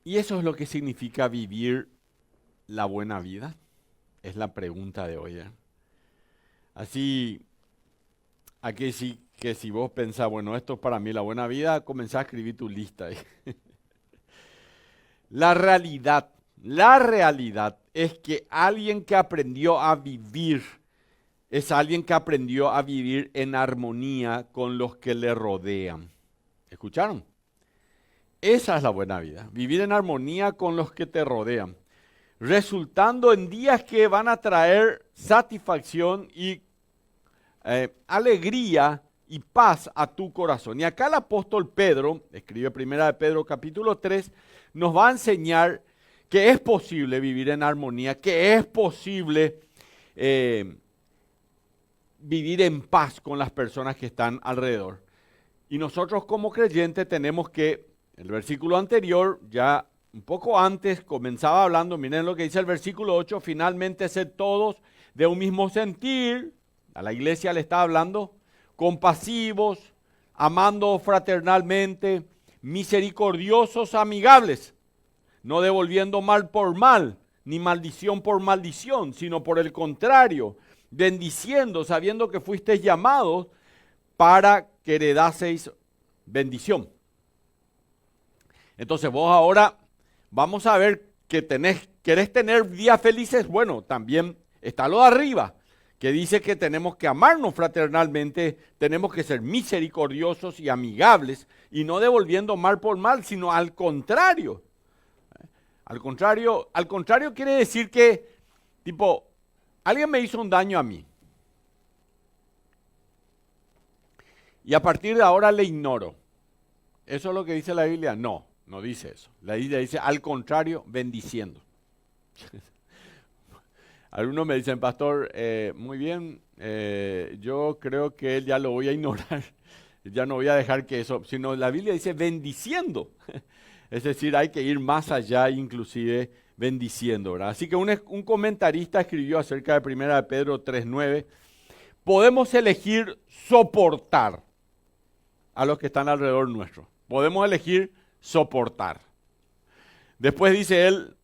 Y eso es lo que significa vivir la buena vida. Es la pregunta de hoy. Así, aquí sí que si vos pensás, bueno, esto es para mí la buena vida, comenzá a escribir tu lista. La realidad es que alguien que aprendió a vivir es alguien que aprendió a vivir en armonía con los que le rodean. ¿Escucharon? Esa es la buena vida, vivir en armonía con los que te rodean, resultando en días que van a traer satisfacción y alegría y paz a tu corazón. Y acá el apóstol Pedro, escribe Primera de Pedro capítulo 3, nos va a enseñar que es posible vivir en armonía, que es posible vivir en paz con las personas que están alrededor. Y nosotros como creyentes tenemos que, el versículo anterior, ya un poco antes, comenzaba hablando, miren lo que dice el versículo 8, finalmente sed todos de un mismo sentir, a la iglesia le está hablando, compasivos, amando fraternalmente, misericordiosos, amigables, no devolviendo mal por mal, ni maldición por maldición, sino por el contrario, bendiciendo, sabiendo que fuisteis llamados para que heredaseis bendición. Entonces vos ahora vamos a ver que querés tener días felices. Bueno, también está lo de arriba, que dice que tenemos que amarnos fraternalmente, tenemos que ser misericordiosos y amigables, y no devolviendo mal por mal, sino al contrario. Al contrario quiere decir que, tipo, alguien me hizo un daño a mí. Y a partir de ahora le ignoro. ¿Eso es lo que dice la Biblia? No, no dice eso. La Biblia dice al contrario, bendiciendo. Algunos me dicen, pastor, muy bien, yo creo que él ya lo voy a ignorar. Ya no voy a dejar que eso, sino la Biblia dice bendiciendo. Es decir, hay que ir más allá, inclusive bendiciendo, ¿verdad? Así que un comentarista escribió acerca de 1 de Pedro 3:9, podemos elegir soportar a los que están alrededor nuestro. Podemos elegir soportar. Después dice él,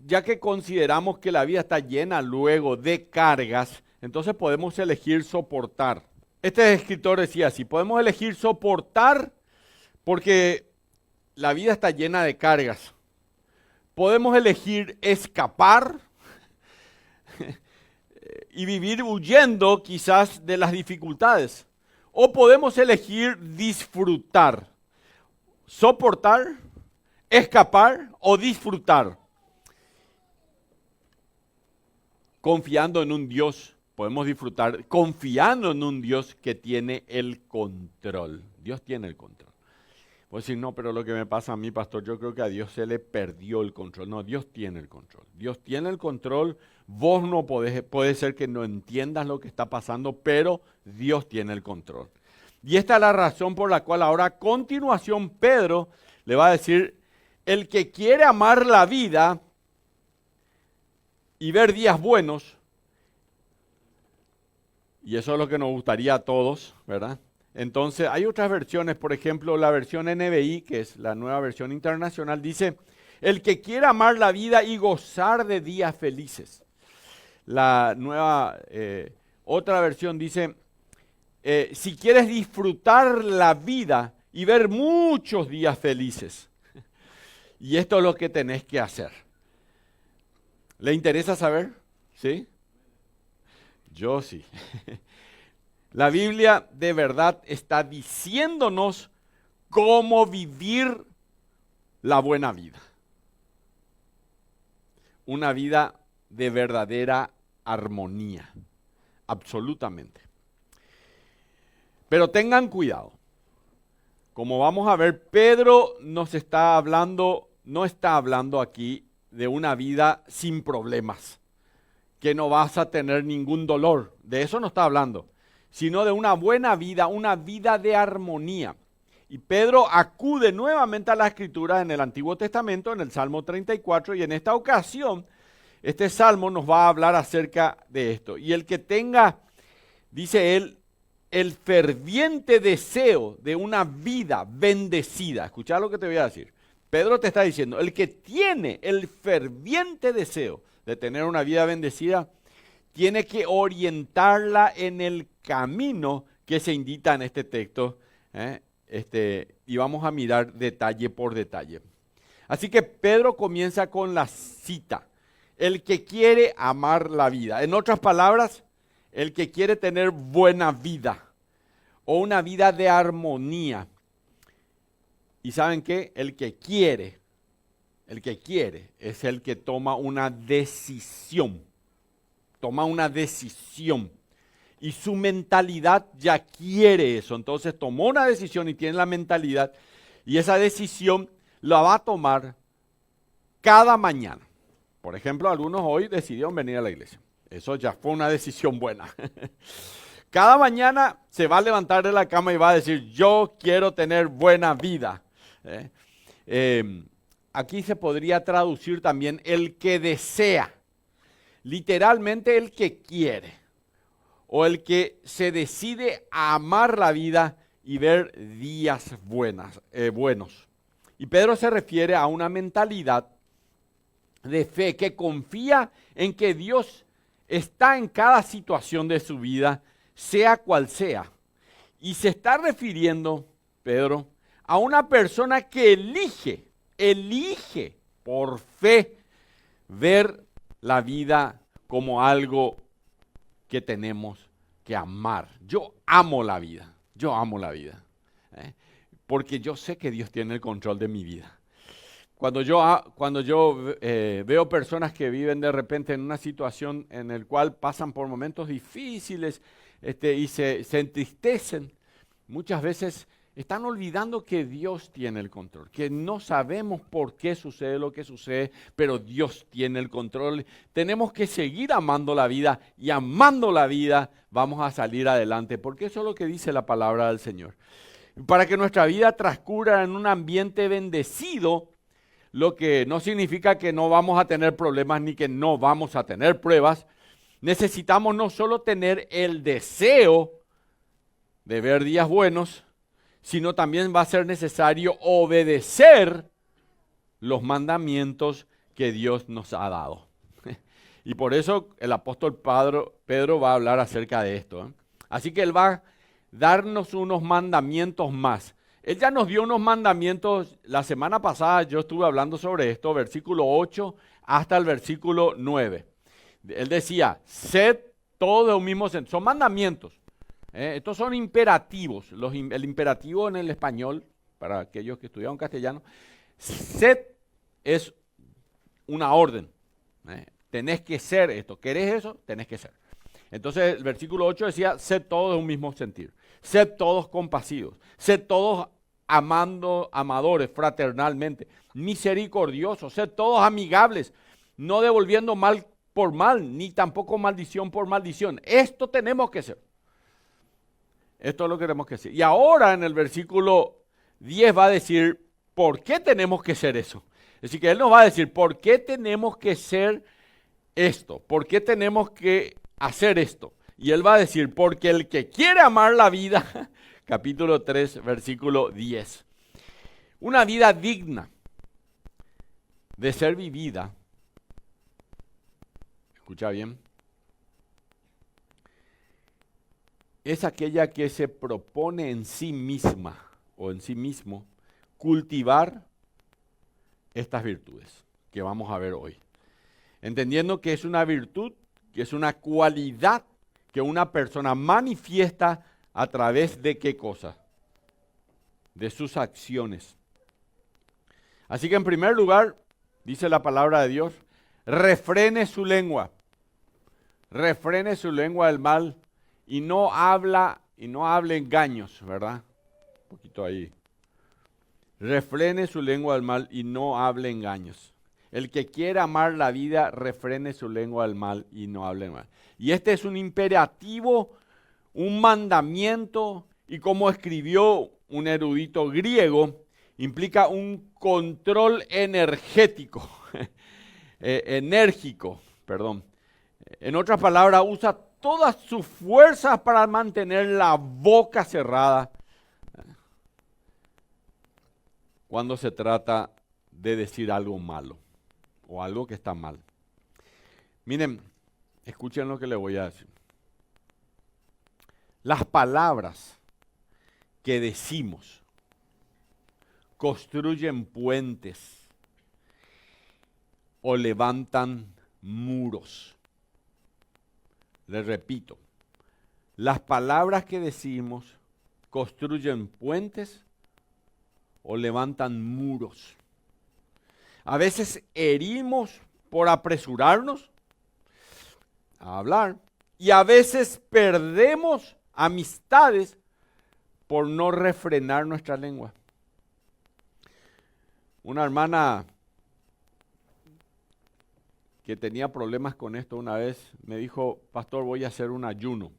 ya que consideramos que la vida está llena luego de cargas, entonces podemos elegir soportar. Este escritor decía así, podemos elegir soportar porque la vida está llena de cargas. Podemos elegir escapar y vivir huyendo quizás de las dificultades. O podemos elegir disfrutar, soportar, escapar o disfrutar. Confiando en un Dios, podemos disfrutar confiando en un Dios que tiene el control. Dios tiene el control. Vos decís, no, pero lo que me pasa a mí, pastor, yo creo que a Dios se le perdió el control. No, Dios tiene el control. Dios tiene el control. Vos no puede ser que no entiendas lo que está pasando, pero Dios tiene el control. Y esta es la razón por la cual ahora a continuación Pedro le va a decir, el que quiere amar la vida y ver días buenos, y eso es lo que nos gustaría a todos, ¿verdad? Entonces, hay otras versiones, por ejemplo, la versión NBI, que es la nueva versión internacional, dice, el que quiera amar la vida y gozar de días felices. La nueva, otra versión dice, si quieres disfrutar la vida y ver muchos días felices. Y esto es lo que tenés que hacer. ¿Le interesa saber? ¿Sí? Yo sí. La Biblia de verdad está diciéndonos cómo vivir la buena vida. Una vida de verdadera armonía, absolutamente. Pero tengan cuidado. Como vamos a ver, Pedro nos está hablando, no está hablando aquí de una vida sin problemas, que no vas a tener ningún dolor. De eso no está hablando. Sino de una buena vida, una vida de armonía. Y Pedro acude nuevamente a la Escritura en el Antiguo Testamento, en el Salmo 34, y en esta ocasión, este Salmo nos va a hablar acerca de esto. Y el que tenga, dice él, el ferviente deseo de una vida bendecida. Escucha lo que te voy a decir. Pedro te está diciendo, el que tiene el ferviente deseo de tener una vida bendecida, tiene que orientarla en el camino que se indica en este texto. Y vamos a mirar detalle por detalle. Así que Pedro comienza con la cita. El que quiere amar la vida. En otras palabras, el que quiere tener buena vida o una vida de armonía. ¿Y saben qué? El que quiere es el que toma una decisión. Toma una decisión. Y su mentalidad ya quiere eso. Entonces tomó una decisión y tiene la mentalidad. Y esa decisión la va a tomar cada mañana. Por ejemplo, algunos hoy decidieron venir a la iglesia. Eso ya fue una decisión buena. Cada mañana se va a levantar de la cama y va a decir, yo quiero tener buena vida. Aquí se podría traducir también el que desea. Literalmente el que quiere. O el que se decide a amar la vida y ver días buenos. Y Pedro se refiere a una mentalidad de fe que confía en que Dios está en cada situación de su vida, sea cual sea. Y se está refiriendo, Pedro, a una persona que elige por fe ver la vida como algo que tenemos que amar. Yo amo la vida, porque yo sé que Dios tiene el control de mi vida. Cuando yo veo personas que viven de repente en una situación en la cual pasan por momentos difíciles y se entristecen, muchas veces están olvidando que Dios tiene el control, que no sabemos por qué sucede lo que sucede, pero Dios tiene el control. Tenemos que seguir amando la vida y amando la vida vamos a salir adelante, porque eso es lo que dice la palabra del Señor. Para que nuestra vida transcurra en un ambiente bendecido, lo que no significa que no vamos a tener problemas ni que no vamos a tener pruebas, necesitamos no solo tener el deseo de ver días buenos, sino también va a ser necesario obedecer los mandamientos que Dios nos ha dado. Y por eso el apóstol Pedro va a hablar acerca de esto. Así que él va a darnos unos mandamientos más. Él ya nos dio unos mandamientos, la semana pasada yo estuve hablando sobre esto, versículo 8 hasta el versículo 9. Él decía, sed todos de un mismo sentido. Son mandamientos. Estos son imperativos. El imperativo en el español, para aquellos que estudiaron castellano, sed es una orden. Tenés que ser esto. ¿Querés eso? Tenés que ser. Entonces el versículo 8 decía, sed todos de un mismo sentir. Sed todos compasivos. Sed todos amadores fraternalmente. Misericordiosos. Sed todos amigables. No devolviendo mal por mal, ni tampoco maldición por maldición. Esto tenemos que ser. Esto es lo que tenemos que hacer. Y ahora en el versículo 10 va a decir, ¿por qué tenemos que ser eso? Es decir, que él nos va a decir, ¿por qué tenemos que ser esto? ¿Por qué tenemos que hacer esto? Y él va a decir, porque el que quiere amar la vida, capítulo 3, versículo 10. Una vida digna de ser vivida. Escucha bien. Es aquella que se propone en sí misma o en sí mismo cultivar estas virtudes que vamos a ver hoy. Entendiendo que es una virtud, que es una cualidad que una persona manifiesta a través de qué cosa? De sus acciones. Así que en primer lugar, dice la palabra de Dios, refrene su lengua del mal y no hable engaños, ¿verdad? Un poquito ahí. Refrene su lengua del mal y no hable engaños. El que quiera amar la vida, refrene su lengua del mal y no hable mal. Y este es un imperativo, un mandamiento, y como escribió un erudito griego, implica un control enérgico. En otras palabras, usa todas sus fuerzas para mantener la boca cerrada cuando se trata de decir algo malo o algo que está mal. Miren, escuchen lo que les voy a decir. Las palabras que decimos construyen puentes o levantan muros. Les repito, las palabras que decimos construyen puentes o levantan muros. A veces herimos por apresurarnos a hablar y a veces perdemos amistades por no refrenar nuestra lengua. Una hermana que tenía problemas con esto una vez me dijo: pastor, voy a hacer un ayuno,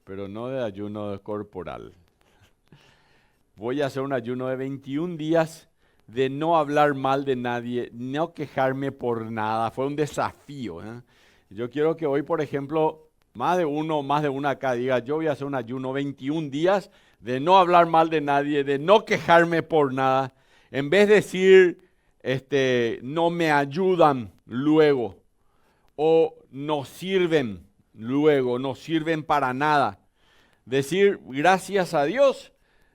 pero no de ayuno corporal. Voy a hacer un ayuno de 21 días de no hablar mal de nadie, no quejarme por nada. Fue un desafío, ¿eh? Yo quiero que hoy, por ejemplo, más de uno o más de una acá diga: yo voy a hacer un ayuno 21 días de no hablar mal de nadie, de no quejarme por nada. En vez de decir, no me ayudan luego, o no sirven luego, no sirven para nada. Decir gracias a Dios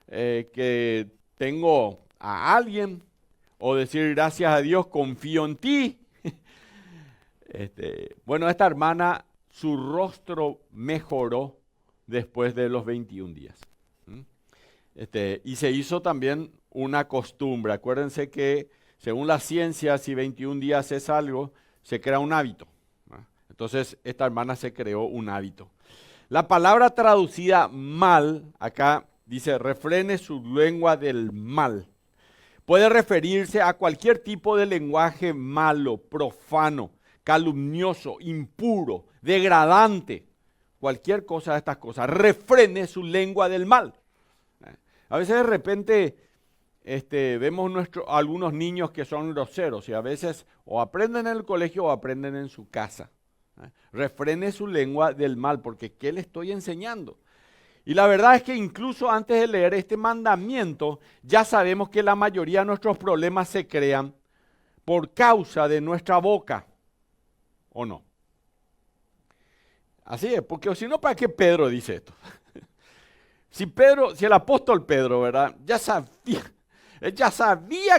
que tengo a alguien, o decir gracias a Dios confío en ti. Bueno, esta hermana, su rostro mejoró después de los 21 días. Y se hizo también una costumbre. Acuérdense que según la ciencia, si 21 días es algo, se crea un hábito. Entonces, esta hermana se creó un hábito. La palabra traducida mal, acá dice: refrene su lengua del mal. Puede referirse a cualquier tipo de lenguaje malo, profano, calumnioso, impuro, degradante. Cualquier cosa de estas cosas. Refrene su lengua del mal. A veces de repente vemos algunos niños que son groseros y a veces o aprenden en el colegio o aprenden en su casa. Refrene su lengua del mal, porque ¿qué le estoy enseñando? Y la verdad es que incluso antes de leer este mandamiento, ya sabemos que la mayoría de nuestros problemas se crean por causa de nuestra boca, ¿o no? Así es, porque si no, ¿para qué Pedro dice esto? Si el apóstol Pedro, ¿verdad? Ya sabía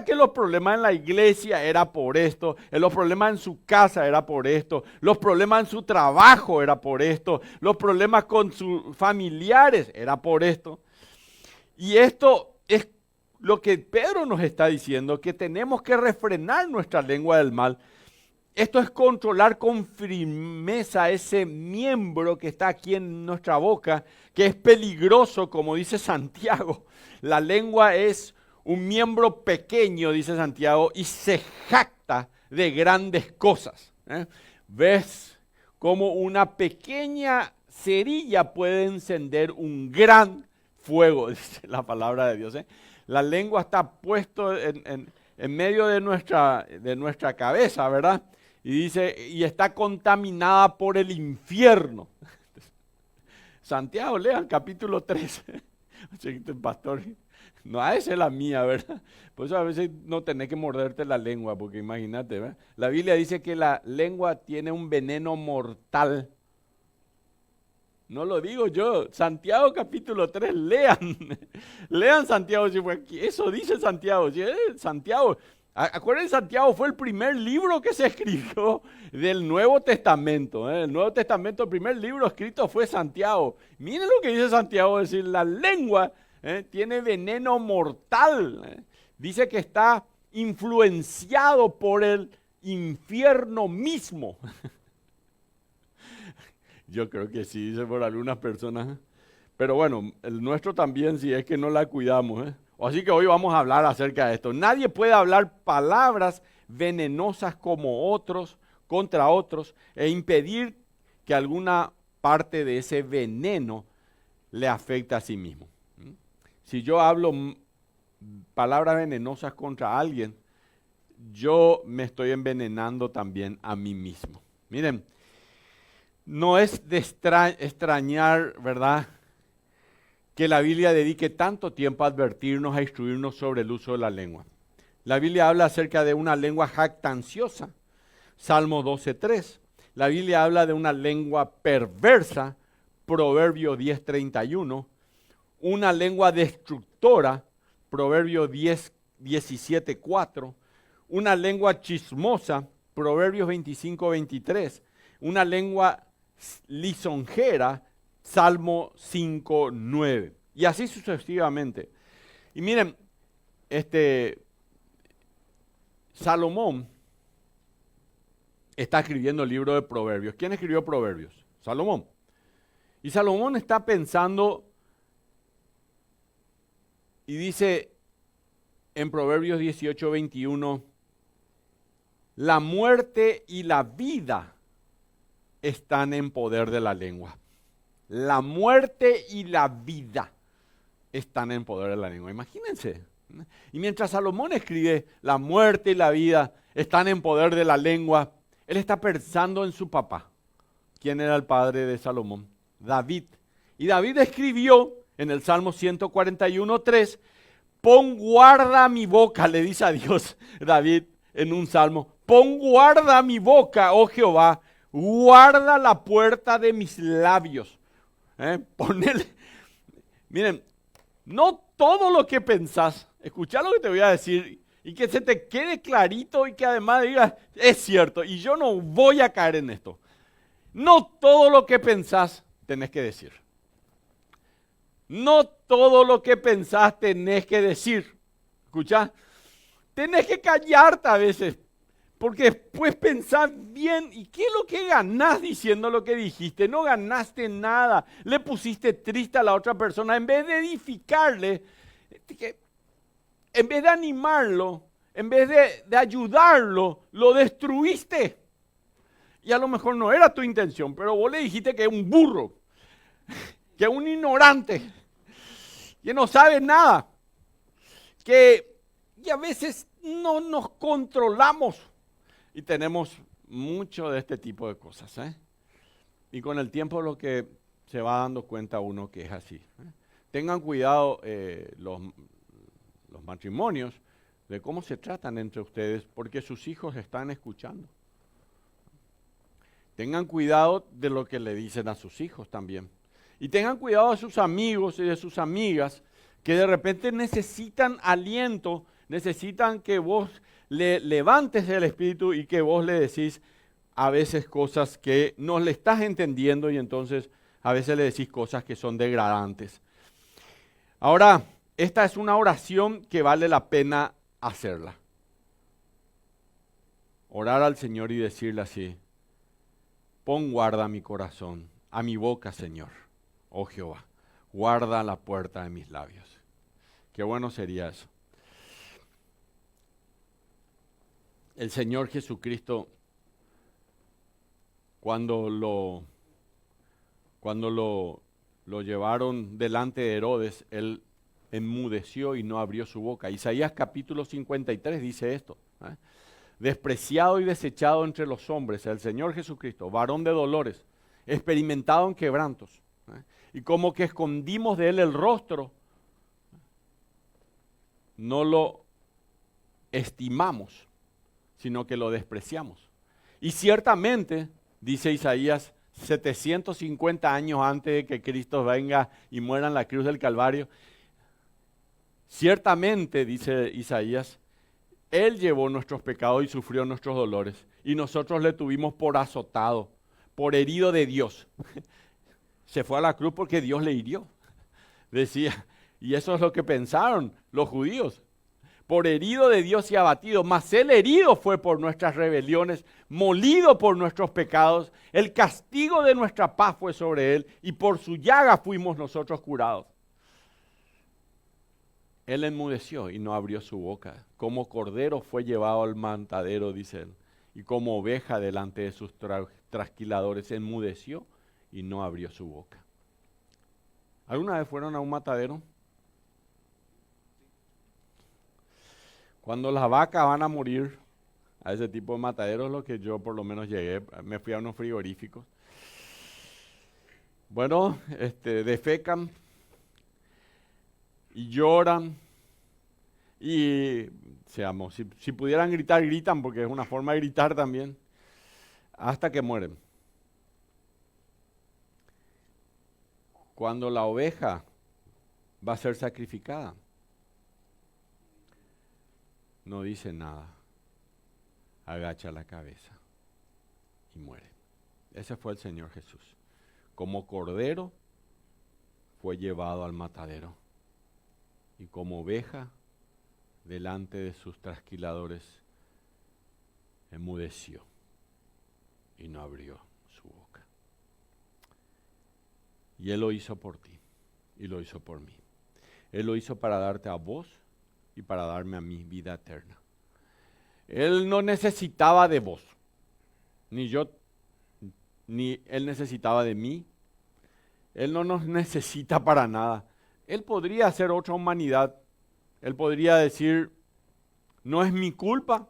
que los problemas en la iglesia era por esto, los problemas en su casa era por esto, los problemas en su trabajo era por esto, los problemas con sus familiares era por esto. Y esto es lo que Pedro nos está diciendo, que tenemos que refrenar nuestra lengua del mal. Esto es controlar con firmeza ese miembro que está aquí en nuestra boca, que es peligroso, como dice Santiago. La lengua es un miembro pequeño, dice Santiago, y se jacta de grandes cosas. ¿Ves cómo una pequeña cerilla puede encender un gran fuego? Dice la palabra de Dios. La lengua está puesto en medio de nuestra cabeza, ¿verdad? Y dice, y está contaminada por el infierno. Santiago, lean capítulo 3. Pastor, no, esa es la mía, ¿verdad? Por eso a veces no tenés que morderte la lengua, porque imagínate, ¿verdad? La Biblia dice que la lengua tiene un veneno mortal. No lo digo yo. Santiago capítulo 3, lean. Lean Santiago. Eso dice Santiago. Santiago. Acuérdense, Santiago fue el primer libro que se escribió del Nuevo Testamento. El Nuevo Testamento, el primer libro escrito fue Santiago. Miren lo que dice Santiago, es decir, la lengua tiene veneno mortal. Dice que está influenciado por el infierno mismo. Yo creo que sí, dice por algunas personas. Pero bueno, el nuestro también, si es que no la cuidamos. Así que hoy vamos a hablar acerca de esto. Nadie puede hablar palabras venenosas como otros, contra otros, e impedir que alguna parte de ese veneno le afecte a sí mismo. Si yo hablo palabras venenosas contra alguien, yo me estoy envenenando también a mí mismo. Miren, No es de extrañar, ¿verdad?, que la Biblia dedique tanto tiempo a advertirnos, a instruirnos sobre el uso de la lengua. La Biblia habla acerca de una lengua jactanciosa, Salmo 12:3. La Biblia habla de una lengua perversa, Proverbio 10:31. Una lengua destructora, Proverbio 17:4. Una lengua chismosa, Proverbios 25:23. Una lengua lisonjera, Salmo 5:9. Y así sucesivamente. Y miren, Salomón está escribiendo el libro de Proverbios. ¿Quién escribió Proverbios? Salomón. Y Salomón está pensando y dice en Proverbios 18:21, la muerte y la vida están en poder de la lengua. La muerte y la vida están en poder de la lengua. Imagínense. Y mientras Salomón escribe, la muerte y la vida están en poder de la lengua, él está pensando en su papá. ¿Quién era el padre de Salomón? David. Y David escribió en el Salmo 141:3, pon guarda mi boca, le dice a Dios David en un salmo, pon guarda mi boca, oh Jehová, guarda la puerta de mis labios. Miren, no todo lo que pensás, escuchá lo que te voy a decir y que se te quede clarito y que además digas, es cierto, y yo no voy a caer en esto. No todo lo que pensás tenés que decir. No todo lo que pensás tenés que decir. ¿Escuchá? Tenés que callarte a veces, porque después pensás bien, ¿y qué es lo que ganás diciendo lo que dijiste? No ganaste nada, le pusiste triste a la otra persona, en vez de edificarle, en vez de animarlo, en vez de ayudarlo, lo destruiste. Y a lo mejor no era tu intención, pero vos le dijiste que es un burro, que es un ignorante, que no sabe nada, y a veces no nos controlamos y tenemos mucho de este tipo de cosas. Y con el tiempo lo que se va dando cuenta uno que es así. Tengan cuidado los matrimonios de cómo se tratan entre ustedes porque sus hijos están escuchando. Tengan cuidado de lo que le dicen a sus hijos también. Y tengan cuidado de sus amigos y de sus amigas que de repente necesitan aliento, necesitan que vos le levantes el espíritu y que vos le decís a veces cosas que no le estás entendiendo y entonces a veces le decís cosas que son degradantes. Ahora, esta es una oración que vale la pena hacerla. Orar al Señor y decirle así, pon guarda a mi corazón, a mi boca, Señor, oh Jehová, guarda la puerta de mis labios. Qué bueno sería eso. El Señor Jesucristo, cuando lo llevaron delante de Herodes, él enmudeció y no abrió su boca. Isaías capítulo 53 dice esto. Despreciado y desechado entre los hombres, el Señor Jesucristo, varón de dolores, experimentado en quebrantos. Y como que escondimos de él el rostro, no lo estimamos, sino que lo despreciamos. Y ciertamente, dice Isaías, 750 años antes de que Cristo venga y muera en la cruz del Calvario, ciertamente, dice Isaías, Él llevó nuestros pecados y sufrió nuestros dolores, y nosotros le tuvimos por azotado, por herido de Dios. Se fue a la cruz porque Dios le hirió, decía. Y eso es lo que pensaron los judíos. Por herido de Dios y abatido, mas Él herido fue por nuestras rebeliones, molido por nuestros pecados. El castigo de nuestra paz fue sobre Él, y por su llaga fuimos nosotros curados. Él enmudeció y no abrió su boca. Como cordero fue llevado al matadero, dice él, y como oveja delante de sus trasquiladores, enmudeció y no abrió su boca. ¿Alguna vez fueron a un matadero? Cuando las vacas van a morir, a ese tipo de mataderos, lo que yo por lo menos llegué, me fui a unos frigoríficos, Bueno, defecan y lloran y seamos, si pudieran gritar, gritan porque es una forma de gritar también, hasta que mueren. Cuando la oveja va a ser sacrificada, no dice nada, agacha la cabeza y muere. Ese fue el Señor Jesús. Como cordero fue llevado al matadero y como oveja delante de sus trasquiladores enmudeció y no abrió su boca. Y Él lo hizo por ti y lo hizo por mí. Él lo hizo para darte a vos y para darme a mí vida eterna. Él no necesitaba de vos, ni yo, ni Él necesitaba de mí. Él no nos necesita para nada. Él podría hacer otra humanidad. Él podría decir, no es mi culpa.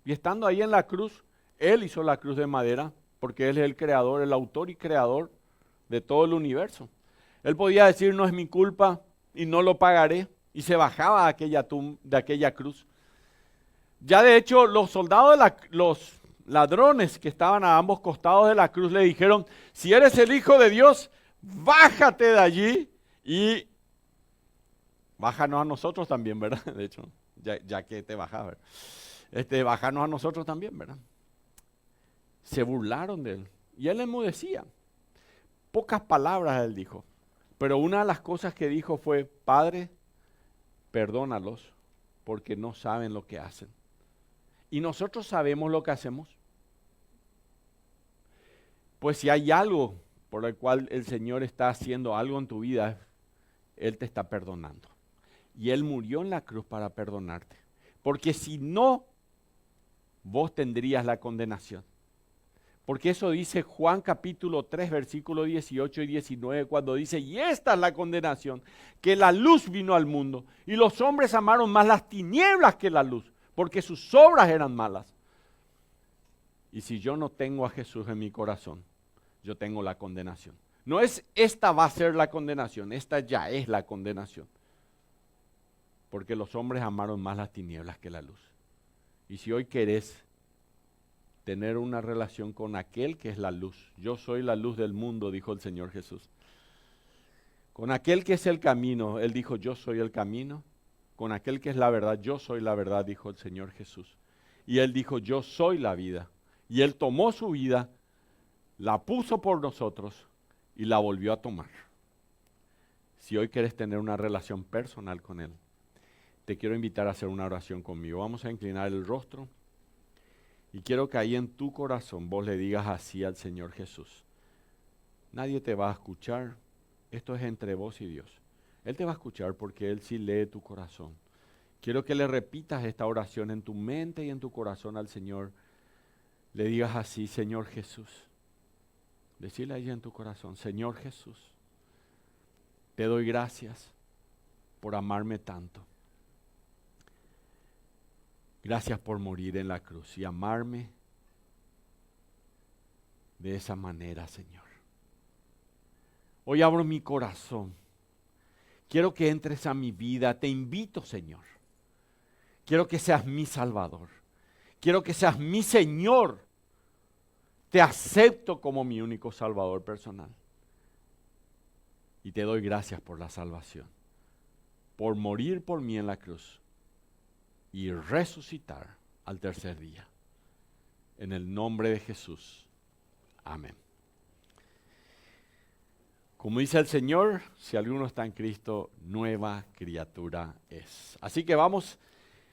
Y estando ahí en la cruz, Él hizo la cruz de madera, porque Él es el creador, el autor y creador de todo el universo. Él podía decir, no es mi culpa y no lo pagaré. Y se bajaba de aquella cruz. Ya de hecho, los soldados, los ladrones que estaban a ambos costados de la cruz le dijeron, si eres el Hijo de Dios, bájate de allí y bájanos a nosotros también, ¿verdad? De hecho, ya que te bajas, bájanos a nosotros también, ¿verdad? Se burlaron de él y él enmudecía. Pocas palabras él dijo, pero una de las cosas que dijo fue, Padre, perdónalos porque no saben lo que hacen. Y nosotros sabemos lo que hacemos. Pues si hay algo por el cual el Señor está haciendo algo en tu vida, Él te está perdonando. Y Él murió en la cruz para perdonarte. Porque si no, vos tendrías la condenación. Porque eso dice Juan capítulo 3, versículos 18 y 19, cuando dice, y esta es la condenación, que la luz vino al mundo, y los hombres amaron más las tinieblas que la luz, porque sus obras eran malas. Y si yo no tengo a Jesús en mi corazón, yo tengo la condenación. No es esta va a ser la condenación, esta ya es la condenación. Porque los hombres amaron más las tinieblas que la luz. Y si hoy querés tener una relación con aquel que es la luz, yo soy la luz del mundo, dijo el Señor Jesús. Con aquel que es el camino, Él dijo, yo soy el camino. Con aquel que es la verdad, yo soy la verdad, dijo el Señor Jesús. Y Él dijo, yo soy la vida. Y Él tomó su vida, la puso por nosotros y la volvió a tomar. Si hoy quieres tener una relación personal con Él, te quiero invitar a hacer una oración conmigo. Vamos a inclinar el rostro y quiero que ahí en tu corazón vos le digas así al Señor Jesús. Nadie te va a escuchar, esto es entre vos y Dios. Él te va a escuchar porque Él sí lee tu corazón. Quiero que le repitas esta oración en tu mente y en tu corazón al Señor. Le digas así, Señor Jesús. Decile ahí en tu corazón, Señor Jesús, te doy gracias por amarme tanto. Gracias por morir en la cruz y amarme de esa manera, Señor. Hoy abro mi corazón. Quiero que entres a mi vida. Te invito, Señor. Quiero que seas mi Salvador. Quiero que seas mi Señor. Te acepto como mi único Salvador personal. Y te doy gracias por la salvación. Por morir por mí en la cruz. Y resucitar al tercer día. En el nombre de Jesús. Amén. Como dice el Señor, si alguno está en Cristo, nueva criatura es. Así que vamos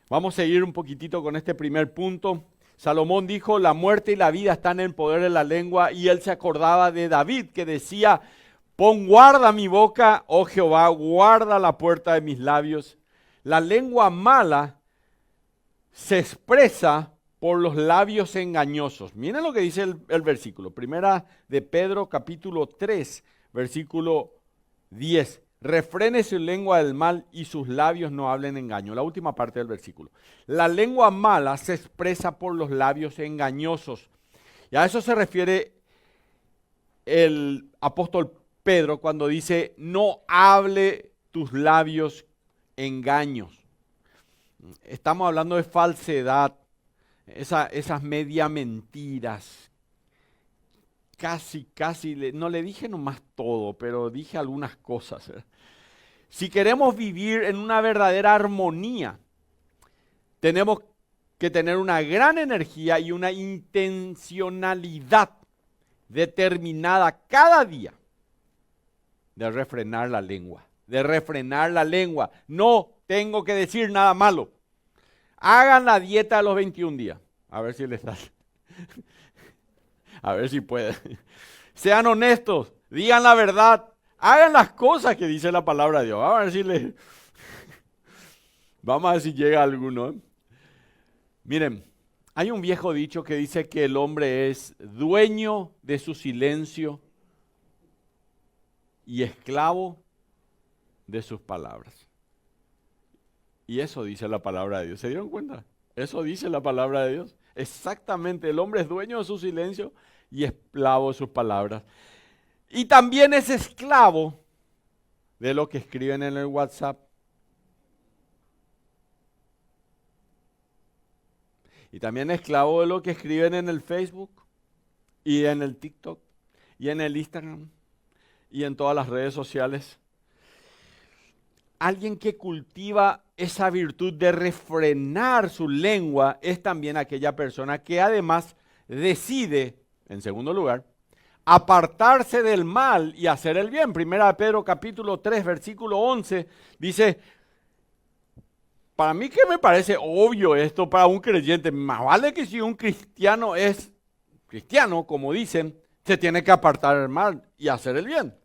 a seguir un poquitito con este primer punto. Salomón dijo, la muerte y la vida están en el poder de la lengua, y él se acordaba de David que decía, pon guarda mi boca, oh Jehová, guarda la puerta de mis labios. La lengua mala se expresa por los labios engañosos. Miren lo que dice el versículo. Primera de Pedro capítulo 3, versículo 10. Refrene su lengua del mal y sus labios no hablen engaño. La última parte del versículo. La lengua mala se expresa por los labios engañosos. Y a eso se refiere el apóstol Pedro cuando dice, no hable tus labios engaños. Estamos hablando de falsedad, esas media mentiras. Casi, no le dije nomás todo, pero dije algunas cosas. Si queremos vivir en una verdadera armonía, tenemos que tener una gran energía y una intencionalidad determinada cada día de refrenar la lengua. No tengo que decir nada malo. Hagan la dieta de los 21 días. A ver si les sale. A ver si pueden. Sean honestos, digan la verdad, hagan las cosas que dice la palabra de Dios. Vamos a ver si llega alguno. Miren, hay un viejo dicho que dice que el hombre es dueño de su silencio y esclavo de sus palabras. Y eso dice la palabra de Dios. ¿Se dieron cuenta? Eso dice la palabra de Dios. Exactamente, el hombre es dueño de su silencio y esclavo de sus palabras. Y también es esclavo de lo que escriben en el WhatsApp. Y también esclavo de lo que escriben en el Facebook y en el TikTok y en el Instagram y en todas las redes sociales. Alguien que cultiva esa virtud de refrenar su lengua es también aquella persona que además decide, en segundo lugar, apartarse del mal y hacer el bien. Primera de Pedro capítulo 3, versículo 11, dice, para mí que me parece obvio esto para un creyente, más vale que si un cristiano es cristiano, como dicen, se tiene que apartar del mal y hacer el bien.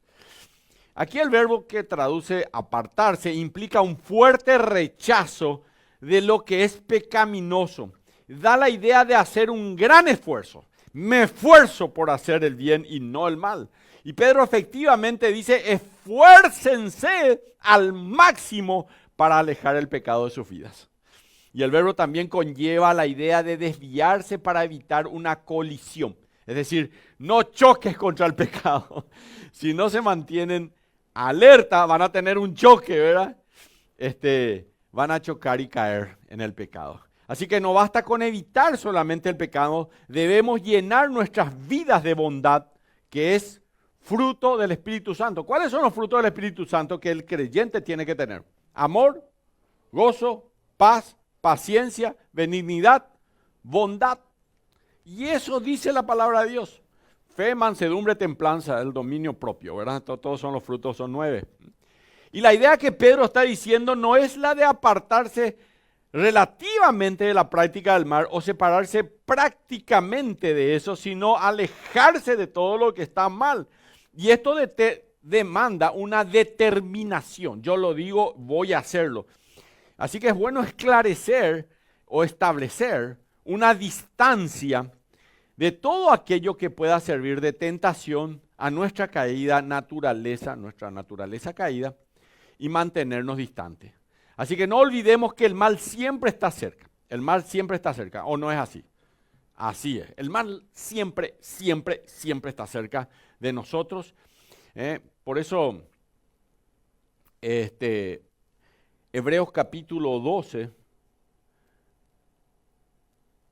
Aquí el verbo que traduce apartarse implica un fuerte rechazo de lo que es pecaminoso. Da la idea de hacer un gran esfuerzo. Me esfuerzo por hacer el bien y no el mal. Y Pedro efectivamente dice, esfuércense al máximo para alejar el pecado de sus vidas. Y el verbo también conlleva la idea de desviarse para evitar una colisión. Es decir, no choques contra el pecado. Si no se mantienen alerta, van a tener un choque, ¿verdad? Van a chocar y caer en el pecado. Así que no basta con evitar solamente el pecado, debemos llenar nuestras vidas de bondad, que es fruto del Espíritu Santo. ¿Cuáles son los frutos del Espíritu Santo que el creyente tiene que tener? Amor, gozo, paz, paciencia, benignidad, bondad. Y eso dice la palabra de Dios. Fe, mansedumbre, templanza, el dominio propio, ¿verdad? Todos son los frutos, son 9. Y la idea que Pedro está diciendo no es la de apartarse relativamente de la práctica del mal o separarse prácticamente de eso, sino alejarse de todo lo que está mal. Y esto demanda una determinación. Yo lo digo, voy a hacerlo. Así que es bueno esclarecer o establecer una distancia de todo aquello que pueda servir de tentación a nuestra nuestra naturaleza caída, y mantenernos distantes. Así que no olvidemos que el mal siempre está cerca. El mal siempre está cerca, ¿o no es así? Así es. El mal siempre está cerca de nosotros. Por eso, Hebreos capítulo 12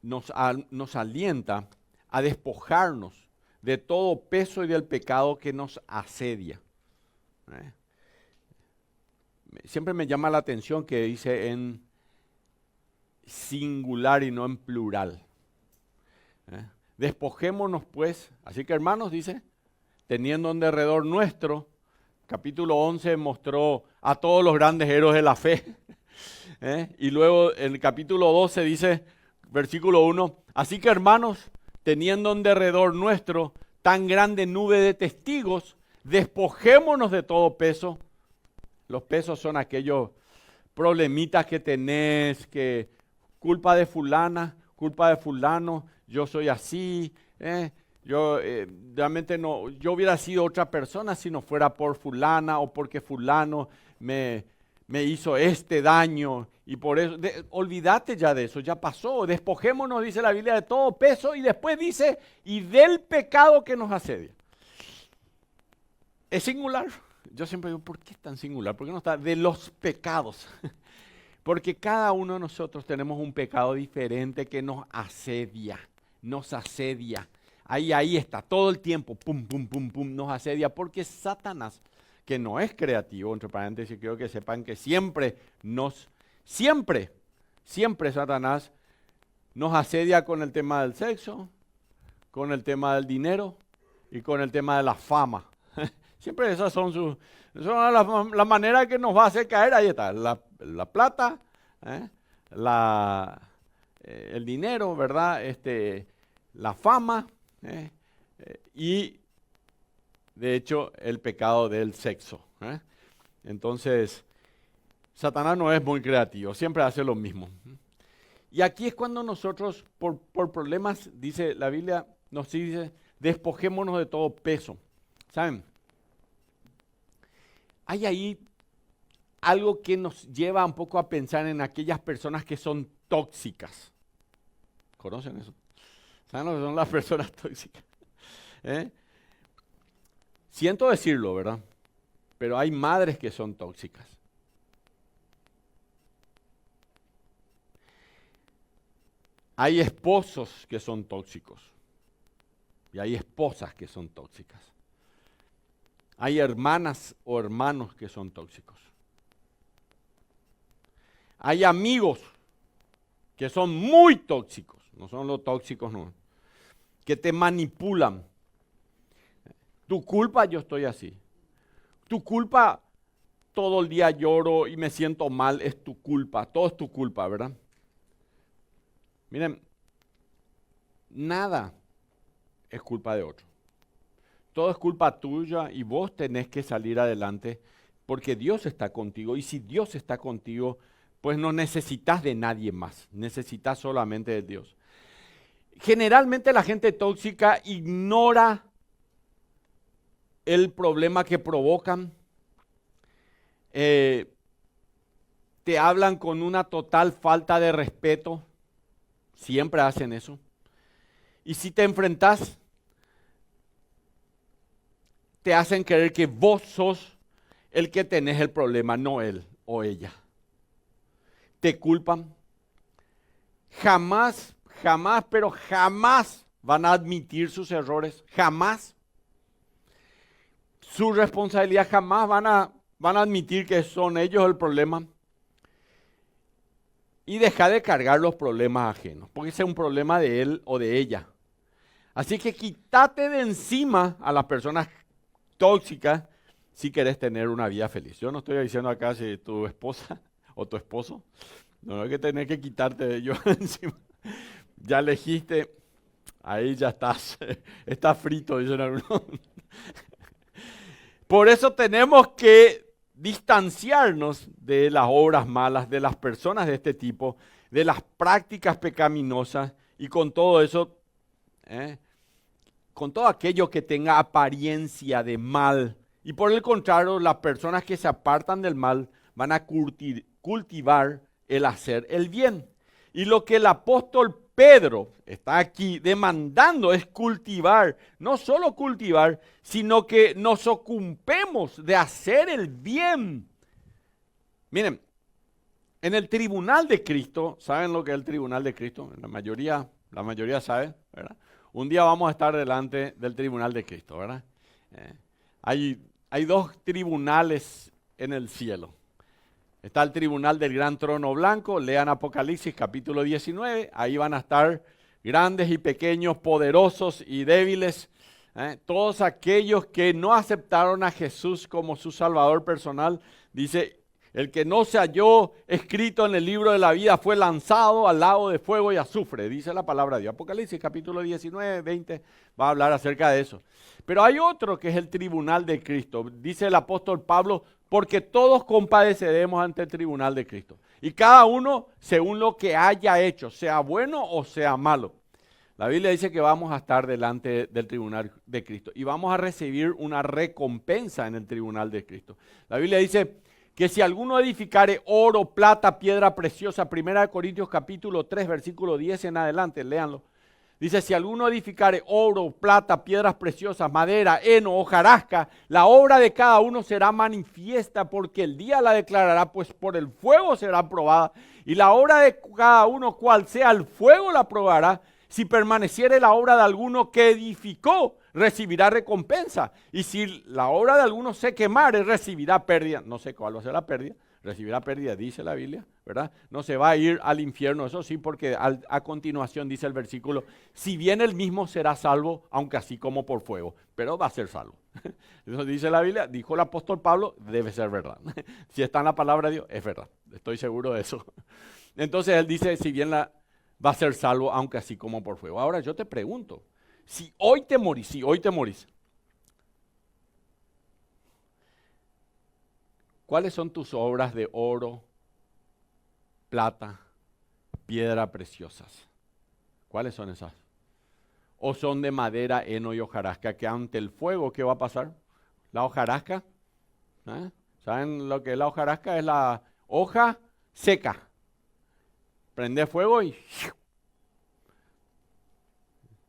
nos alienta a despojarnos de todo peso y del pecado que nos asedia. Siempre me llama la atención que dice en singular y no en plural. Despojémonos pues, así que hermanos, dice, teniendo en derredor nuestro, capítulo 11 mostró a todos los grandes héroes de la fe. Y luego en el capítulo 12 dice, versículo 1, así que hermanos, teniendo en derredor nuestro tan grande nube de testigos, despojémonos de todo peso. Los pesos son aquellos problemitas que tenés, que culpa de fulana, culpa de fulano, yo soy así, yo realmente no, yo hubiera sido otra persona si no fuera por fulana o porque fulano me hizo este daño y por eso, olvídate ya de eso, ya pasó, despojémonos, dice la Biblia, de todo peso y después dice, y del pecado que nos asedia. Es singular. Yo siempre digo, ¿por qué es tan singular? ¿Por qué no está de los pecados? Porque cada uno de nosotros tenemos un pecado diferente que nos asedia, nos asedia. Ahí está, todo el tiempo, pum, pum, pum, pum, nos asedia. Porque Satanás, que no es creativo, entre paréntesis, quiero que sepan que siempre Satanás nos asedia con el tema del sexo, con el tema del dinero y con el tema de la fama. Siempre esas son la manera que nos va a hacer caer. Ahí está, la plata, el dinero, ¿verdad? La fama y, de hecho, el pecado del sexo. Entonces, Satanás no es muy creativo, siempre hace lo mismo. Y aquí es cuando nosotros, por problemas, dice la Biblia, nos dice, despojémonos de todo peso. ¿Saben? Hay ahí algo que nos lleva un poco a pensar en aquellas personas que son tóxicas. ¿Conocen eso? ¿Saben lo que son las personas tóxicas? Siento decirlo, ¿verdad? Pero hay madres que son tóxicas. Hay esposos que son tóxicos. Y hay esposas que son tóxicas. Hay hermanas o hermanos que son tóxicos. Hay amigos que son muy tóxicos. No son los tóxicos, no. Que te manipulan. Tu culpa, yo estoy así. Tu culpa, todo el día lloro y me siento mal, es tu culpa. Todo es tu culpa, ¿verdad? Miren, nada es culpa de otro. Todo es culpa tuya y vos tenés que salir adelante porque Dios está contigo. Y si Dios está contigo, pues no necesitas de nadie más. Necesitas solamente de Dios. Generalmente la gente tóxica ignora el problema que provocan. Te hablan con una total falta de respeto. Siempre hacen eso. Y si te enfrentás, te hacen creer que vos sos el que tenés el problema, no él o ella. Te culpan. Jamás, pero jamás van a admitir sus errores. Jamás. Su responsabilidad, jamás van a admitir que son ellos el problema. Y deja de cargar los problemas ajenos, porque ese es un problema de él o de ella. Así que quítate de encima a las personas tóxicas si querés tener una vida feliz. Yo no estoy diciendo acá si tu esposa o tu esposo, no hay que tener que quitarte de ellos encima. Ya elegiste, ahí ya estás frito, dicen algunos. Por eso tenemos que distanciarnos de las obras malas, de las personas de este tipo, de las prácticas pecaminosas y con todo eso, con todo aquello que tenga apariencia de mal. Y por el contrario, las personas que se apartan del mal van a cultivar el hacer el bien. Y lo que el apóstol Pedro está aquí demandando es cultivar, no solo cultivar, sino que nos ocupemos de hacer el bien. Miren, en el tribunal de Cristo, ¿saben lo que es el tribunal de Cristo? La mayoría sabe, ¿verdad? Un día vamos a estar delante del tribunal de Cristo, ¿verdad? Hay dos tribunales en el cielo. Está el tribunal del gran trono blanco, lean Apocalipsis capítulo 19, ahí van a estar grandes y pequeños, poderosos y débiles, todos aquellos que no aceptaron a Jesús como su Salvador personal. Dice, el que no se halló escrito en el libro de la vida fue lanzado al lago de fuego y azufre, dice la palabra de Dios. Apocalipsis capítulo 19, 20 va a hablar acerca de eso. Pero hay otro que es el tribunal de Cristo, dice el apóstol Pablo, porque todos compadeceremos ante el tribunal de Cristo. Y cada uno según lo que haya hecho, sea bueno o sea malo. La Biblia dice que vamos a estar delante del tribunal de Cristo y vamos a recibir una recompensa en el tribunal de Cristo. La Biblia dice que si alguno edificare oro, plata, piedra preciosa, 1 Corintios capítulo 3, versículo 10 en adelante, léanlo. Dice, si alguno edificare oro, plata, piedras preciosas, madera, heno, hojarasca, la obra de cada uno será manifiesta, porque el día la declarará, pues por el fuego será probada. Y la obra de cada uno, cual sea el fuego, la probará. Si permaneciere la obra de alguno que edificó, recibirá recompensa. Y si la obra de alguno se quemare, recibirá pérdida. No sé cuál va a ser la pérdida. Recibirá pérdida, dice la Biblia, ¿verdad? No se va a ir al infierno, eso sí, porque a continuación dice el versículo, si bien él mismo será salvo, aunque así como por fuego, pero va a ser salvo. Eso dice la Biblia, dijo el apóstol Pablo, debe ser verdad. Si está en la palabra de Dios, es verdad, estoy seguro de eso. Entonces él dice, si bien va a ser salvo, aunque así como por fuego. Ahora yo te pregunto, si hoy te morís, ¿cuáles son tus obras de oro, plata, piedra preciosas? ¿Cuáles son esas? ¿O son de madera, heno y hojarasca, que ante el fuego, qué va a pasar? La hojarasca, ¿eh? ¿Saben lo que es la hojarasca? Es la hoja seca. Prende fuego y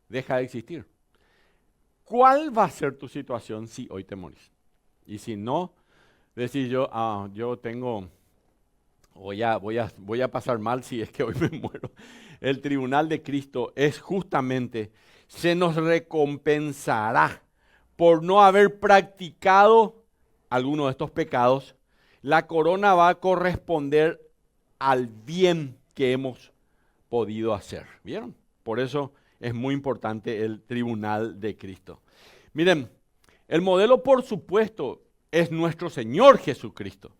deja de existir. ¿Cuál va a ser tu situación si hoy te morís? Y si no, decir yo tengo, voy a pasar mal si es que hoy me muero. El tribunal de Cristo es justamente, se nos recompensará por no haber practicado alguno de estos pecados. La corona va a corresponder al bien que hemos podido hacer. ¿Vieron? Por eso es muy importante el tribunal de Cristo. Miren, el modelo, por supuesto, es nuestro Señor Jesucristo.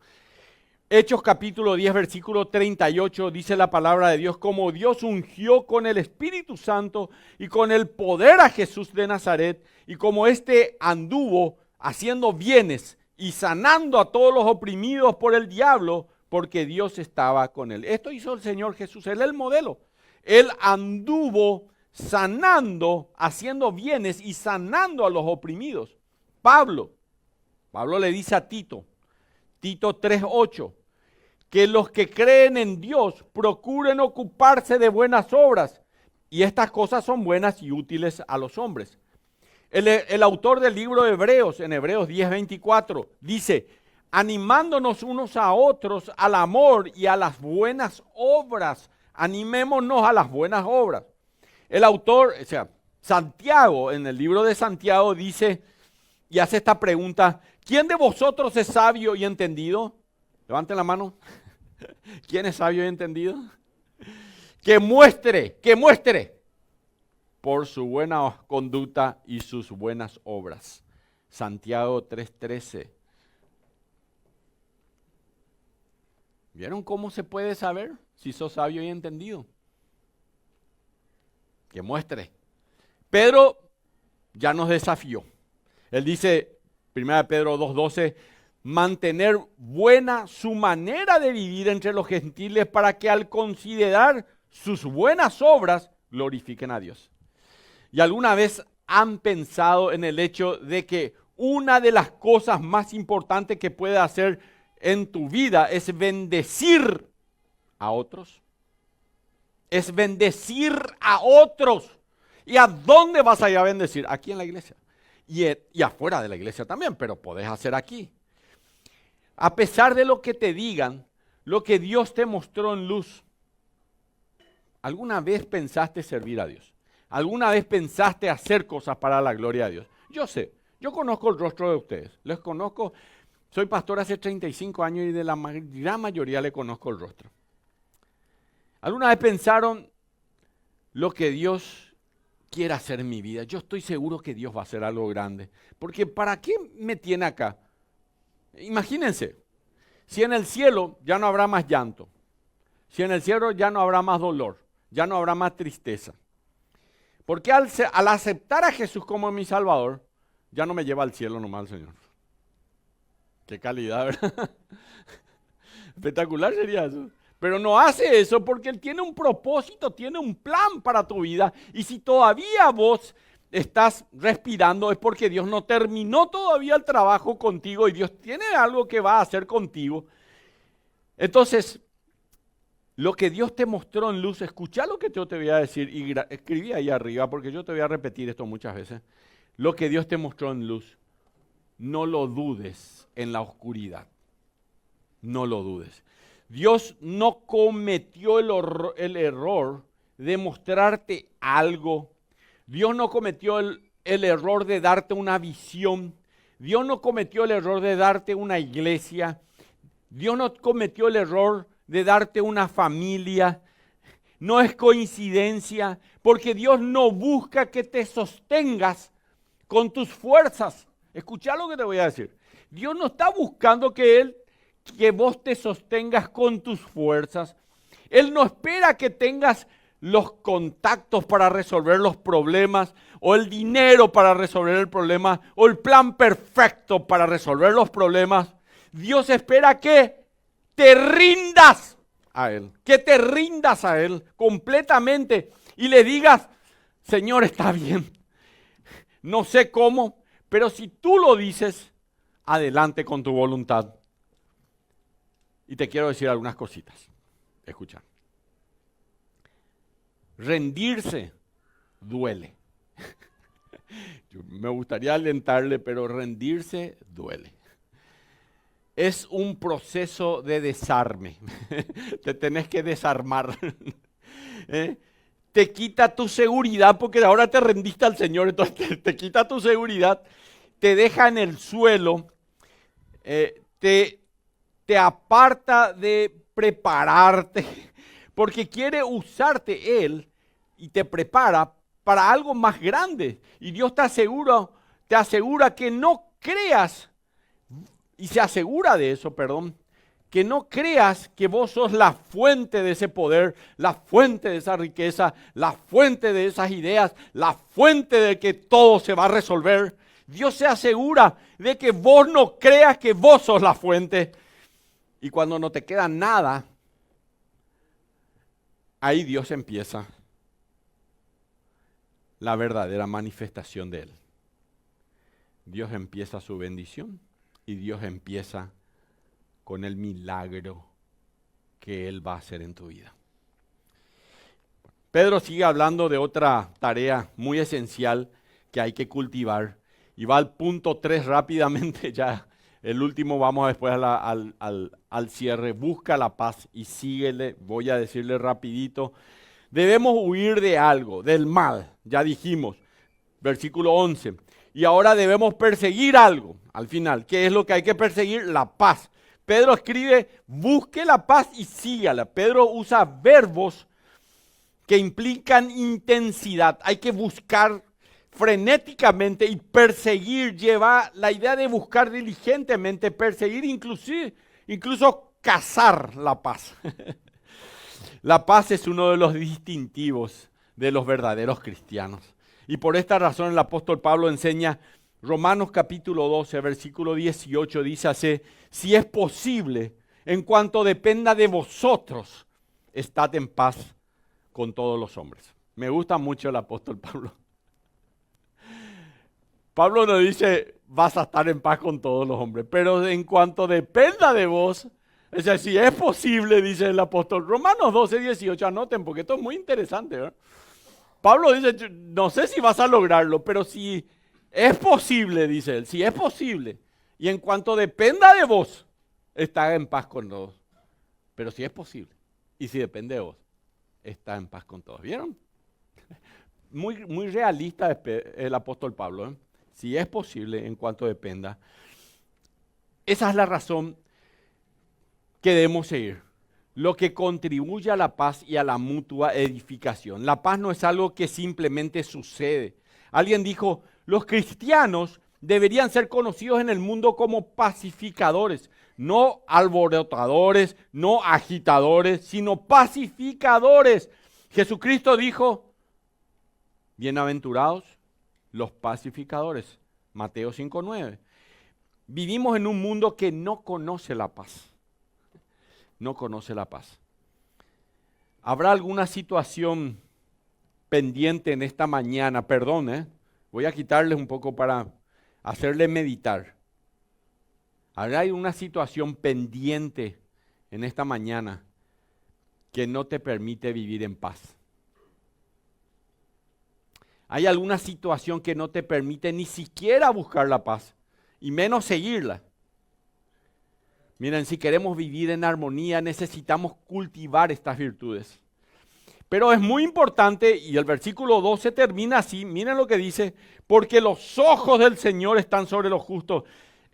Hechos capítulo 10, versículo 38, dice la palabra de Dios, como Dios ungió con el Espíritu Santo y con el poder a Jesús de Nazaret, y como éste anduvo haciendo bienes y sanando a todos los oprimidos por el diablo, porque Dios estaba con él. Esto hizo el Señor Jesús, Él es el modelo. Él anduvo sanando, haciendo bienes y sanando a los oprimidos. Pablo le dice a Tito 3:8, que los que creen en Dios procuren ocuparse de buenas obras, y estas cosas son buenas y útiles a los hombres. El autor del libro de Hebreos, en Hebreos 10:24, dice, animándonos unos a otros al amor y a las buenas obras. Animémonos a las buenas obras. El autor, o sea, Santiago, en el libro de Santiago dice y hace esta pregunta, ¿quién de vosotros es sabio y entendido? Levanten la mano. ¿Quién es sabio y entendido? Que muestre por su buena conducta y sus buenas obras. Santiago 3:13. ¿Vieron cómo se puede saber si sos sabio y entendido? Que muestre. Pedro ya nos desafió. Él dice, 1 Pedro 2:12, mantener buena su manera de vivir entre los gentiles para que al considerar sus buenas obras glorifiquen a Dios. ¿Y alguna vez han pensado en el hecho de que una de las cosas más importantes que puedes hacer en tu vida es bendecir a otros? Es bendecir a otros. ¿Y a dónde vas a ir a bendecir? Aquí en la iglesia. Y afuera de la iglesia también, pero podés hacer aquí. A pesar de lo que te digan, lo que Dios te mostró en luz, ¿alguna vez pensaste servir a Dios? ¿Alguna vez pensaste hacer cosas para la gloria de Dios? Yo sé, yo conozco el rostro de ustedes, les conozco, soy pastor hace 35 años y de la gran mayoría le conozco el rostro. ¿Alguna vez pensaron lo que Dios quiere hacer en mi vida? Yo estoy seguro que Dios va a hacer algo grande, porque ¿para qué me tiene acá? Imagínense, si en el cielo ya no habrá más llanto, si en el cielo ya no habrá más dolor, ya no habrá más tristeza. Porque al aceptar a Jesús como mi Salvador, ya no me lleva al cielo nomás el Señor. Qué calidad, ¿verdad? Espectacular sería eso. Pero no hace eso porque Él tiene un propósito, tiene un plan para tu vida. Y si todavía vos estás respirando es porque Dios no terminó todavía el trabajo contigo y Dios tiene algo que va a hacer contigo. Entonces, Lo que Dios te mostró en luz, escucha lo que yo te voy a decir y escribí ahí arriba porque yo te voy a repetir esto muchas veces. Lo que Dios te mostró en luz, no lo dudes en la oscuridad. No lo dudes. Dios no cometió el error de mostrarte algo. Dios no cometió el error de darte una visión. Dios no cometió el error de darte una iglesia. Dios no cometió el error de darte una familia. No es coincidencia, porque Dios no busca que te sostengas con tus fuerzas. Escucha lo que te voy a decir. Dios no está buscando que vos te sostengas con tus fuerzas. Él no espera que tengas los contactos para resolver los problemas, o el dinero para resolver el problema, o el plan perfecto para resolver los problemas. Dios espera que te rindas a Él, que te rindas a Él completamente y le digas, Señor, está bien, no sé cómo, pero si tú lo dices, adelante con tu voluntad. Y te quiero decir algunas cositas. Escucha. Rendirse duele. Me gustaría alentarle, pero rendirse duele. Es un proceso de desarme. Te tenés que desarmar. Te quita tu seguridad porque ahora te rendiste al Señor, entonces te quita tu seguridad, te deja en el suelo, te aparta de prepararte, porque quiere usarte Él y te prepara para algo más grande. Y Dios te asegura que no creas, y se asegura de eso, que no creas que vos sos la fuente de ese poder, la fuente de esa riqueza, la fuente de esas ideas, la fuente de que todo se va a resolver. Dios se asegura de que vos no creas que vos sos la fuente. Y cuando no te queda nada, ahí Dios empieza la verdadera manifestación de Él. Dios empieza su bendición y Dios empieza con el milagro que Él va a hacer en tu vida. Pedro sigue hablando de otra tarea muy esencial que hay que cultivar y va al punto 3 rápidamente ya. El último vamos después al cierre. Busca la paz y síguele. Voy a decirle rapidito. Debemos huir de algo, del mal. Ya dijimos, versículo 11. Y ahora debemos perseguir algo. Al final, ¿qué es lo que hay que perseguir? La paz. Pedro escribe, busque la paz y sígala. Pedro usa verbos que implican intensidad. Hay que buscar frenéticamente y perseguir, lleva la idea de buscar diligentemente, perseguir, incluso cazar la paz. La paz es uno de los distintivos de los verdaderos cristianos. Y por esta razón el apóstol Pablo enseña, Romanos capítulo 12, versículo 18, dice así, si es posible, en cuanto dependa de vosotros, estad en paz con todos los hombres. Me gusta mucho el apóstol Pablo. Pablo no dice, vas a estar en paz con todos los hombres, pero en cuanto dependa de vos, o sea, si es posible, dice el apóstol, Romanos 12, 18, anoten, porque esto es muy interesante, ¿verdad? Pablo dice, no sé si vas a lograrlo, pero si es posible, dice él, si es posible, y en cuanto dependa de vos, está en paz con todos. Pero si es posible, y si depende de vos, está en paz con todos. ¿Vieron? Muy realista el apóstol Pablo, ¿eh? Si es posible, en cuanto dependa. Esa es la razón que debemos seguir. Lo que contribuye a la paz y a la mutua edificación. La paz no es algo que simplemente sucede. Alguien dijo, los cristianos deberían ser conocidos en el mundo como pacificadores, no alborotadores, no agitadores, sino pacificadores. Jesucristo dijo, bienaventurados los pacificadores. Mateo 5:9. Vivimos en un mundo que no conoce la paz. No conoce la paz. ¿Habrá alguna situación pendiente en esta mañana? Perdón, voy a quitarles un poco para hacerle meditar. ¿Habrá una situación pendiente en esta mañana que no te permite vivir en paz? ¿Hay alguna situación que no te permite ni siquiera buscar la paz y menos seguirla? Miren, si queremos vivir en armonía, necesitamos cultivar estas virtudes. Pero es muy importante, y el versículo 12 termina así, miren lo que dice, porque los ojos del Señor están sobre los justos.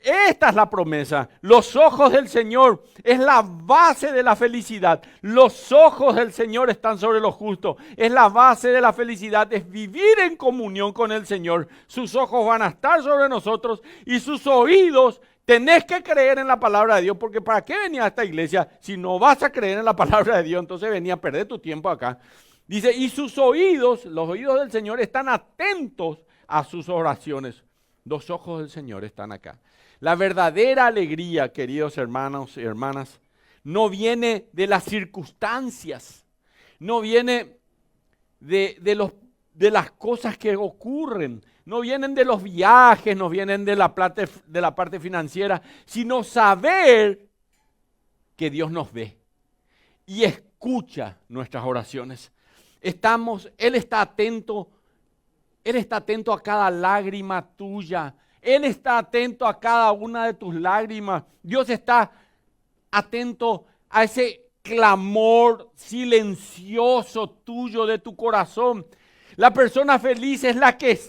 Esta es la promesa. Los ojos del Señor es la base de la felicidad. Los ojos del Señor están sobre los justos. Es la base de la felicidad. Es vivir en comunión con el Señor. Sus ojos van a estar sobre nosotros y sus oídos. Tenés que creer en la palabra de Dios, porque ¿para qué venía a esta iglesia si no vas a creer en la palabra de Dios? Entonces venía a perder tu tiempo acá. Dice, y sus oídos, los oídos del Señor están atentos a sus oraciones. Los ojos del Señor están acá. La verdadera alegría, queridos hermanos y hermanas, no viene de las circunstancias, no viene de las cosas que ocurren, no vienen de los viajes, no vienen de la parte financiera, sino saber que Dios nos ve y escucha nuestras oraciones. Él está atento a cada lágrima tuya. Él está atento a cada una de tus lágrimas. Dios está atento a ese clamor silencioso tuyo de tu corazón. La persona feliz es la que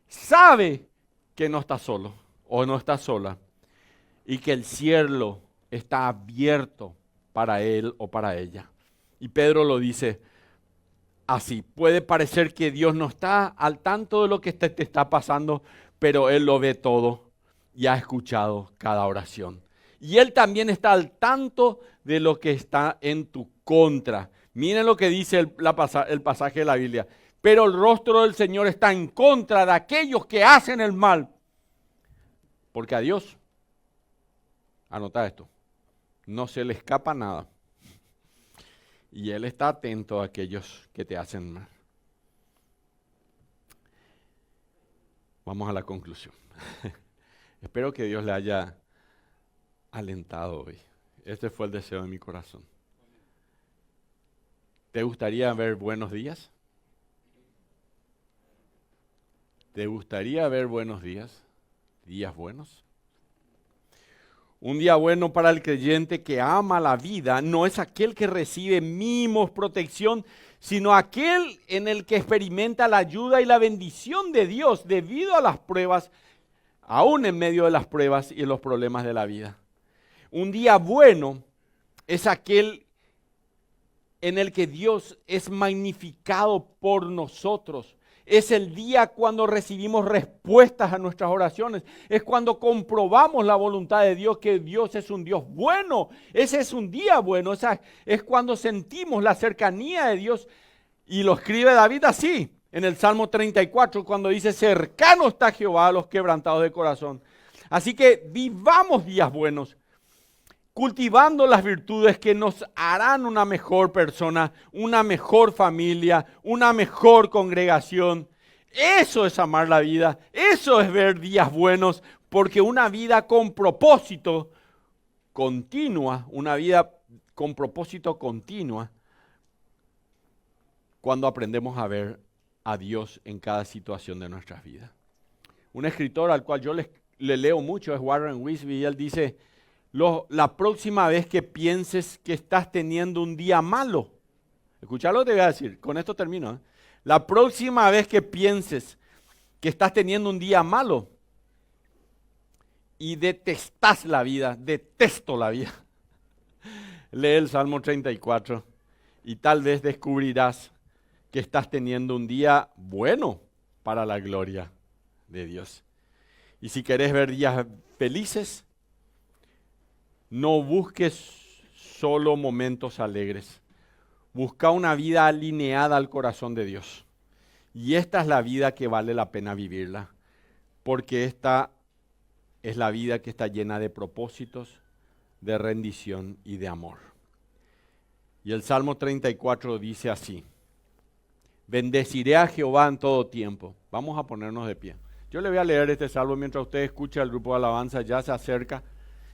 sabe que no está solo o no está sola y que el cielo está abierto para él o para ella. Y Pedro lo dice así. Puede parecer que Dios no está al tanto de lo que te está pasando, pero Él lo ve todo y ha escuchado cada oración. Y Él también está al tanto de lo que está en tu contra. Miren lo que dice el pasaje de la Biblia. Pero el rostro del Señor está en contra de aquellos que hacen el mal. Porque a Dios, anota esto, no se le escapa nada. Y Él está atento a aquellos que te hacen mal. Vamos a la conclusión. Espero que Dios le haya alentado hoy. Este fue el deseo de mi corazón. ¿Te gustaría ver buenos días? ¿Te gustaría ver buenos días? ¿Días buenos? Un día bueno para el creyente que ama la vida no es aquel que recibe mimos, protección, sino aquel en el que experimenta la ayuda y la bendición de Dios debido a las pruebas, aún en medio de las pruebas y los problemas de la vida. Un día bueno es aquel en el que Dios es magnificado por nosotros. Es el día cuando recibimos respuestas a nuestras oraciones. Es cuando comprobamos la voluntad de Dios, que Dios es un Dios bueno. Ese es un día bueno. Es cuando sentimos la cercanía de Dios. Y lo escribe David así, en el Salmo 34, cuando dice, cercano está Jehová a los quebrantados de corazón. Así que vivamos días buenos, cultivando las virtudes que nos harán una mejor persona, una mejor familia, una mejor congregación. Eso es amar la vida, eso es ver días buenos, porque una vida con propósito continua, una vida con propósito continua, cuando aprendemos a ver a Dios en cada situación de nuestras vidas. Un escritor al cual yo le leo mucho es Warren Wiersbe, y él dice, la próxima vez que pienses que estás teniendo un día malo, escuchá lo que te voy a decir, con esto termino. La próxima vez que pienses que estás teniendo un día malo y detestás la vida, detesto la vida, lee el Salmo 34 y tal vez descubrirás que estás teniendo un día bueno para la gloria de Dios. Y si querés ver días felices, no busques solo momentos alegres. Busca una vida alineada al corazón de Dios. Y esta es la vida que vale la pena vivirla, porque esta es la vida que está llena de propósitos, de rendición y de amor. Y el Salmo 34 dice así, bendeciré a Jehová en todo tiempo. Vamos a ponernos de pie. Yo le voy a leer este salmo mientras usted escucha el grupo de alabanza, ya se acerca.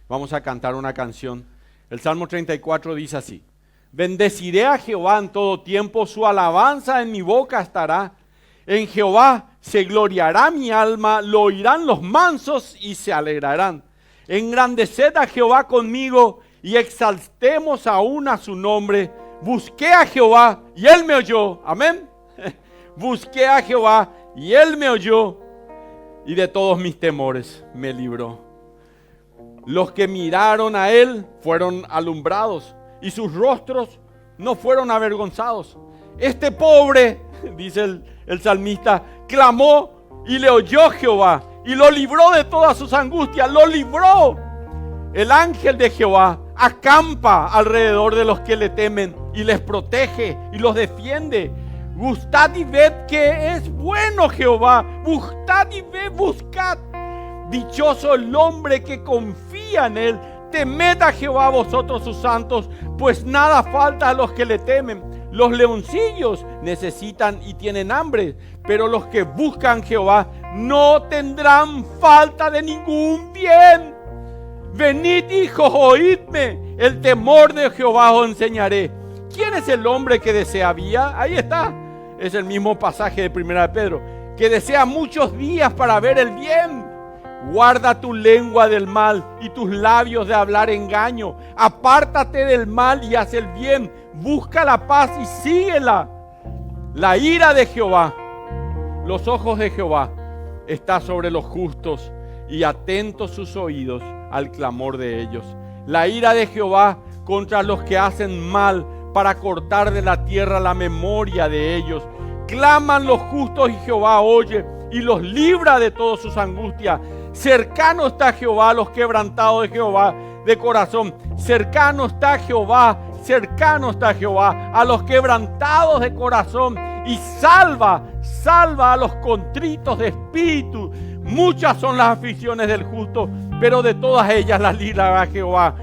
Vamos a cantar una canción. El Salmo 34 dice así, Bendeciré a Jehová en todo tiempo, su alabanza en mi boca estará. En Jehová se gloriará mi alma, lo oirán los mansos y se alegrarán. Engrandeced a Jehová conmigo y exaltemos aún a su nombre. Busqué a Jehová y él me oyó. Amén. Busqué a Jehová y él me oyó y de todos mis temores me libró. Los que miraron a él fueron alumbrados y sus rostros no fueron avergonzados. Este pobre, dice el salmista, clamó y le oyó Jehová y lo libró de todas sus angustias, lo libró. El ángel de Jehová acampa alrededor de los que le temen y les protege y los defiende. Gustad y ved que es bueno Jehová, gustad y ved, buscad. Dichoso el hombre que confía en él. Temed a Jehová vosotros sus santos, pues nada falta a los que le temen. Los leoncillos necesitan y tienen hambre, pero los que buscan Jehová no tendrán falta de ningún bien. Venid, hijos, oídme, el temor de Jehová os enseñaré. ¿Quién es el hombre que desea vida? Ahí está, es el mismo pasaje de 1 de Pedro, que desea muchos días para ver el bien. Guarda tu lengua del mal y tus labios de hablar engaño. Apártate del mal y haz el bien. Busca la paz y síguela. La ira de Jehová, los ojos de Jehová, está sobre los justos y atentos sus oídos al clamor de ellos. La ira de Jehová contra los que hacen mal, para cortar de la tierra la memoria de ellos. Claman los justos y Jehová oye y los libra de todas sus angustias. Cercano está Jehová a los quebrantados de Jehová de corazón. Cercano está Jehová a los quebrantados de corazón. Y salva a los contritos de espíritu. Muchas son las aflicciones del justo, pero de todas ellas las librará Jehová.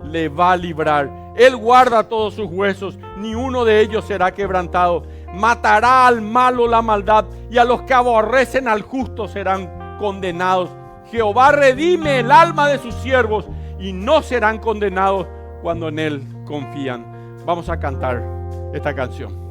Le va a librar. Él guarda todos sus huesos, ni uno de ellos será quebrantado. Matará al malo la maldad, y a los que aborrecen al justo serán condenados. Jehová redime el alma de sus siervos, y no serán condenados cuando en él confían. Vamos a cantar esta canción.